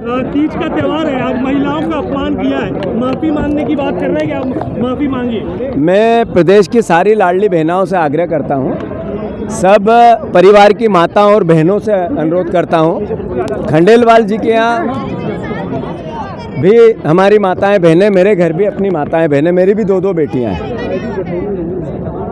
तीज का त्यौहार है, आज महिलाओं का अपमान किया है, माफी मांगने की बात कर रहे हैं कि आप माफी मांगिए। मैं प्रदेश की सारी लाडली बहनों से आग्रह करता हूँ, सब परिवार की माताओं और बहनों से अनुरोध करता हूँ, खंडेलवाल जी के यहाँ भी हमारी माताएं बहनें, मेरे घर भी अपनी माताएं बहनें, मेरी भी दो बेटियां हैं।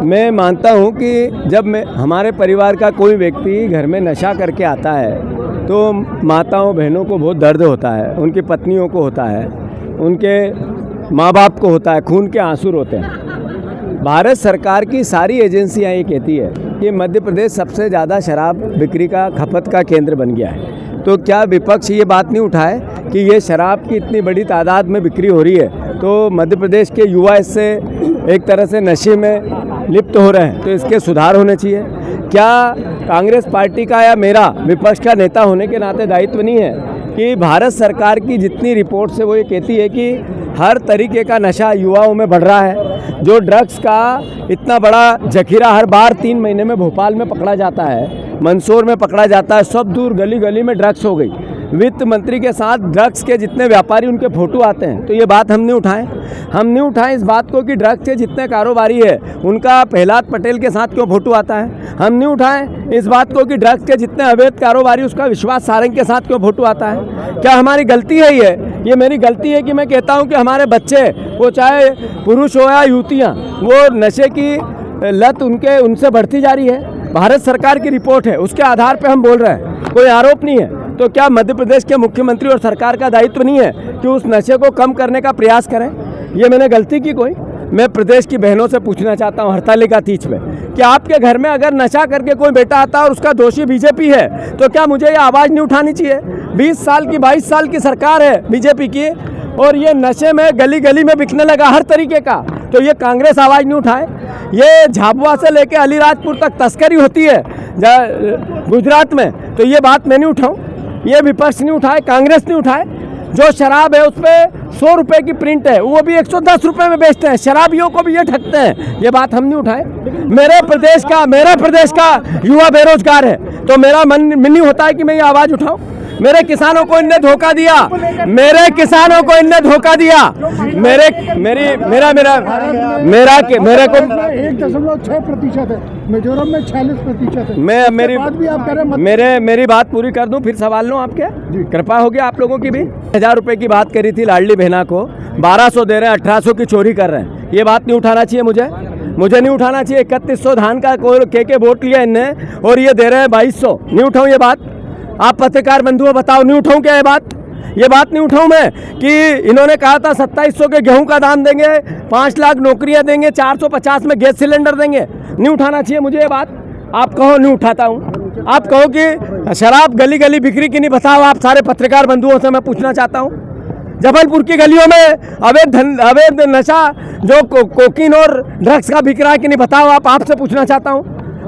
मैं मानता हूं कि जब हमारे परिवार का कोई व्यक्ति घर में नशा करके आता है तो माताओं बहनों को बहुत दर्द होता है, उनकी पत्नियों को होता है, उनके माँ बाप को होता है, खून के आंसू रोते हैं। भारत सरकार की सारी एजेंसियां ये कहती है कि मध्य प्रदेश सबसे ज़्यादा शराब बिक्री का खपत का केंद्र बन गया है, तो क्या विपक्ष ये बात नहीं उठाए कि ये शराब की इतनी बड़ी तादाद में बिक्री हो रही है तो मध्य प्रदेश के युवा इससे एक तरह से नशे में लिप्त हो रहे हैं, तो इसके सुधार होने चाहिए। क्या कांग्रेस पार्टी का या मेरा विपक्ष का नेता होने के नाते दायित्व नहीं है कि भारत सरकार की जितनी रिपोर्ट से वो ये कहती है कि हर तरीके का नशा युवाओं में बढ़ रहा है, जो ड्रग्स का इतना बड़ा जखीरा हर बार 3 महीने में भोपाल में पकड़ा जाता है, मंदसौर में पकड़ा जाता है, सब दूर गली गली में ड्रग्स हो गई। वित्त मंत्री के साथ ड्रग्स के जितने व्यापारी उनके फोटो आते हैं, तो ये बात हम नहीं उठाएं इस बात को कि ड्रग्स के जितने कारोबारी है उनका प्रहलाद पटेल के साथ क्यों फोटो आता है। हम नहीं उठाएं इस बात को कि ड्रग्स के जितने अवैध कारोबारी उसका विश्वास सारंग के साथ क्यों फोटो आता है। क्या हमारी गलती है ये मेरी गलती है कि मैं कहता हूँ कि हमारे बच्चे, वो चाहे पुरुष हो या युवतियाँ, वो नशे की लत उनसे बढ़ती जा रही है। भारत सरकार की रिपोर्ट है, उसके आधार पर हम बोल रहे हैं, कोई आरोप नहीं है। तो क्या मध्य प्रदेश के मुख्यमंत्री और सरकार का दायित्व नहीं है कि उस नशे को कम करने का प्रयास करें। ये मैंने गलती की कोई? मैं प्रदेश की बहनों से पूछना चाहता हूँ हड़तालिका तीज में कि आपके घर में अगर नशा करके कोई बेटा आता है और उसका दोषी बीजेपी है तो क्या मुझे ये आवाज़ नहीं उठानी चाहिए? 20 साल की 22 साल की सरकार है बीजेपी की और ये नशे में गली गली में बिकने लगा हर तरीके का, तो ये कांग्रेस आवाज़ नहीं उठाए? ये झाबुआ से लेके अलीराजपुर तक तस्करी होती है गुजरात में, तो ये बात मैं नहीं उठाऊँ? ये विपक्ष नहीं उठाए, कांग्रेस नहीं उठाए? जो शराब है उस पर 100 रुपये की प्रिंट है, वो भी 110 रुपये में बेचते हैं, शराबियों को भी ये ठगते हैं, ये बात हम नहीं उठाए? मेरे प्रदेश का युवा बेरोजगार है, तो मेरा मन नहीं होता है कि मैं ये आवाज़ उठाऊं? मेरे किसानों को इनने धोखा दिया, मेरे 1.6% है, मिजोरम में 46% है। मेरी बात पूरी कर दूं, फिर सवाल लूं आपके? कृपा होगी आप लोगों की भी। 1000 रुपये की बात करी थी लाडली बहना को, 1200 दे रहे हैं, 1800 की चोरी कर रहे हैं, ये बात नहीं उठाना चाहिए मुझे नहीं उठाना चाहिए। 3100 धान का के वोट लिया इनने और ये दे रहे हैं 2200, नहीं उठाऊं ये बात? आप पत्रकार बंधुओं बताओ, नहीं उठाऊं क्या ये बात नहीं उठाऊं मैं कि इन्होंने कहा था 2700 के गेहूं का दाम देंगे, 5 लाख नौकरियां देंगे, 450 में गैस सिलेंडर देंगे, नहीं उठाना चाहिए मुझे ये बात? आप कहो नहीं उठाता हूं, आप कहो कि शराब गली गली बिक्री की नहीं, बताओ आप सारे पत्रकार बंधुओं से मैं पूछना चाहता हूं। जबलपुर की गलियों में अवैध नशा जो कोकीन और ड्रग्स का बिक रहा है कि नहीं, बताओ आप, आपसे पूछना चाहता हूं।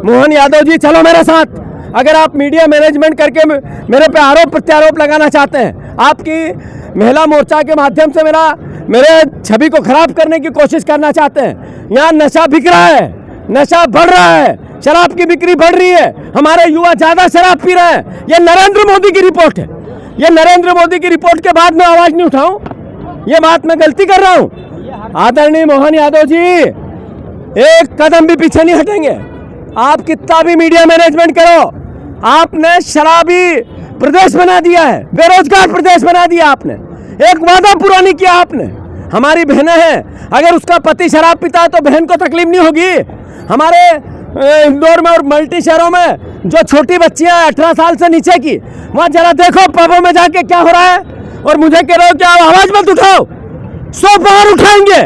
मोहन यादव जी चलो मेरे साथ, अगर आप मीडिया मैनेजमेंट करके मेरे पे आरोप प्रत्यारोप लगाना चाहते हैं, आपकी महिला मोर्चा के माध्यम से मेरे छवि को खराब करने की कोशिश करना चाहते हैं, यहाँ नशा बिक रहा है, नशा बढ़ रहा है, शराब की बिक्री बढ़ रही है, हमारे युवा ज़्यादा शराब पी रहे हैं, ये नरेंद्र मोदी की रिपोर्ट है। ये नरेंद्र मोदी की रिपोर्ट के बाद मैं आवाज़ नहीं उठाऊं? ये बात मैं गलती कर रहा हूं? आदरणीय मोहन यादव जी एक कदम भी पीछे नहीं हटेंगे। आप कितना भी मीडिया मैनेजमेंट करो, आपने शराबी प्रदेश बना दिया है, बेरोजगार प्रदेश बना दिया आपने, एक वादा पूरा नहीं किया आपने। हमारी बहनें हैं, अगर उसका पति शराब पीता है तो बहन को तकलीफ नहीं होगी? हमारे इंदौर में और मल्टी शहरों में जो छोटी बच्चियां 18 साल से नीचे की, वहाँ जरा देखो पबों में जाके क्या हो रहा है, और मुझे कह रहे हो कि आप आवाज मत उठाओ, 100 बार उठाएंगे।